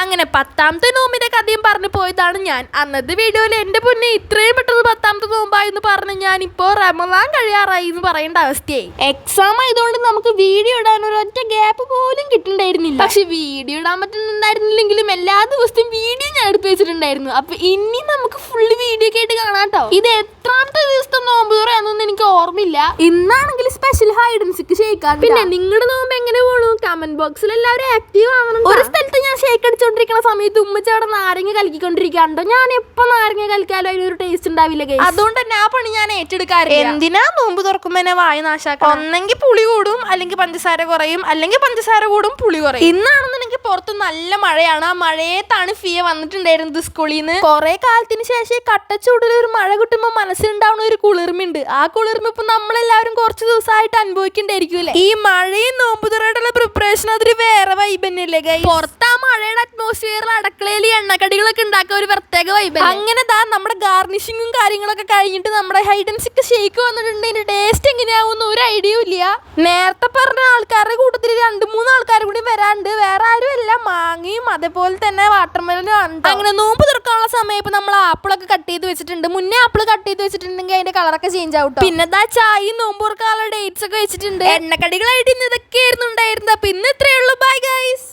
അങ്ങനെ 10ാമത്തെ നോമ്പിന്റെ കഥയും പറഞ്ഞു പോയതാണ് ഞാൻ. അന്നത്തെ വീഡിയോയിൽ എന്റെ പൊന്നെ ഇത്രയും പെട്ടെന്ന് 10ാമത്തെ നോമ്പായെന്ന് പറഞ്ഞ് ഞാൻ ഇപ്പോൾ റമദാൻ കഴിയാറായി എന്ന് പറയേണ്ട അവസ്ഥയായി. എക്സാം ആയതുകൊണ്ട് നമുക്ക് വീഡിയോ ഇടാൻ ഒരൊറ്റ ഗ്യാപ്പ് പോലും കിട്ടുന്നുണ്ടായിരുന്നില്ല. പക്ഷെ വീഡിയോ ഇടാൻ പറ്റുന്നുണ്ടായിരുന്നില്ലെങ്കിലും എല്ലാ ദിവസവും വീഡിയോ ഞാൻ എടുത്തു വെച്ചിട്ടുണ്ടായിരുന്നു. അപ്പൊ ഇനി നമുക്ക് ഫുള്ള് വീഡിയോ ഒക്കെ ആയിട്ട് കാണാട്ടോ. ഇത് എത്രാമത്തെ ദിവസത്തെ നോമ്പ് തുറയാന്നൊന്നും എനിക്ക് ഓർമ്മയില്ല. ഇന്നാണെങ്കിൽ special hide and seek shake. പിന്നെ നിങ്ങളുടെ നോമ്പ് എങ്ങനെ പോണു? കമന്റ് ബോക്സിൽ എല്ലാവരും ആക്റ്റീവ് ആവണം. ഒരു സ്ഥലത്ത് ഞാൻ ഷേക്ക് അടിച്ചോണ്ടിരിക്കുന്ന സമയത്ത് ഉമ്മച്ചി അവിടെ നാരങ്ങ കലക്കിക്കൊണ്ടിരിക്കാണ്ടോ. ഞാൻ എപ്പോ നാരങ്ങ കലക്കാലും അതിനൊരു ടേസ്റ്റ് ഉണ്ടാവില്ല. അതുകൊണ്ട് തന്നെ ആ പണി ഞാൻ ഏറ്റെടുക്കാറില്ല. എന്തിനാ നോമ്പ് തുറക്കുമ്പോ എന്നെ വായ നാശാക്കാം? ഒന്നെങ്കിൽ പുളി കൂടും, അല്ലെങ്കിൽ പഞ്ചസാര കുറയും, അല്ലെങ്കിൽ പഞ്ചസാര കൂടും പുളി കുറയും. ഇന്നാണെന്നുണ്ടെങ്കിൽ പുറത്ത് നല്ല മഴയാണ്. ആ മഴയത്താണ് ഫിയ വന്നിട്ടുണ്ടായിരുന്നത് സ്കൂളിൽ നിന്ന്. കുറെ കാലത്തിന് ശേഷം കട്ടച്ചൂടിൽ ഒരു മഴ കിട്ടുമ്പോൾ മനസ്സിലുണ്ടാവുന്ന ഒരു കുളിർമുണ്ട്. ആ കുളിർമ ഇപ്പൊ നമ്മളെല്ലാവരും കുറച്ച് ദിവസമായിട്ട് അനുഭവിക്കണ്ടായിരിക്കും. ഈ മഴയും നോമ്പ് തുറയുടെ പ്രിപ്പറേഷൻ അതൊരു വേറെ വൈബ് തന്നെയല്ലേ ഗൈസ്. പുറത്ത് ആ മഴയുടെ അറ്റ്മോസ്ഫിയറിൽ അടുക്കളയിൽ എണ്ണക്കടികളൊക്കെ ഉണ്ടാക്കുക ഒരു പ്രത്യേക വൈബ്. അങ്ങനെ നമ്മുടെ ഗാർണിഷിങ്ങും കാര്യങ്ങളൊക്കെ കഴിഞ്ഞിട്ട് നമ്മുടെ ഹൈഡ് ആൻഡ് സീക്ക് ഷേക്ക് വന്നിട്ടുണ്ട്. ഇതിന്റെ ടേസ്റ്റ് എങ്ങനെയാവുന്ന ഒരു ഐഡിയ ഇല്ല. നേരത്തെ പറഞ്ഞ ആൾക്കാരുടെ കൂട്ടത്തിൽ 2-3 ആൾക്കാർ കൂടി വരാണ്ട്. വേറെ ആരും അല്ല, മാങ്ങയും അതേപോലെ തന്നെ വാട്ടർമെലനും ആണ്. അങ്ങനെ നോമ്പ് തുറക്കാനുള്ള സമയം ഇപ്പൊ നമ്മൾ ആപ്പിളൊക്കെ കട്ട് ചെയ്ത് വെച്ചിട്ടുണ്ട്. മുന്നേ ആപ്പിൾ കട്ട് ചെയ്ത് വെച്ചിട്ടുണ്ടെങ്കിൽ അതിന്റെ കളറൊക്കെ ചേഞ്ച് ആവും. പിന്നെ ചായയും നോമ്പ് തുറക്കാനുള്ള ഡേറ്റ്സ് ഒക്കെ വെച്ചിട്ടുണ്ട്. എണ്ണക്കടികളായിട്ട് ഇന്ന് ഇതൊക്കെ ആയിരുന്നു ഉണ്ടായിരുന്നത്. അപ്പൊ ഇന്ന് ഇത്രയേ ഉള്ളൂ. Bye guys.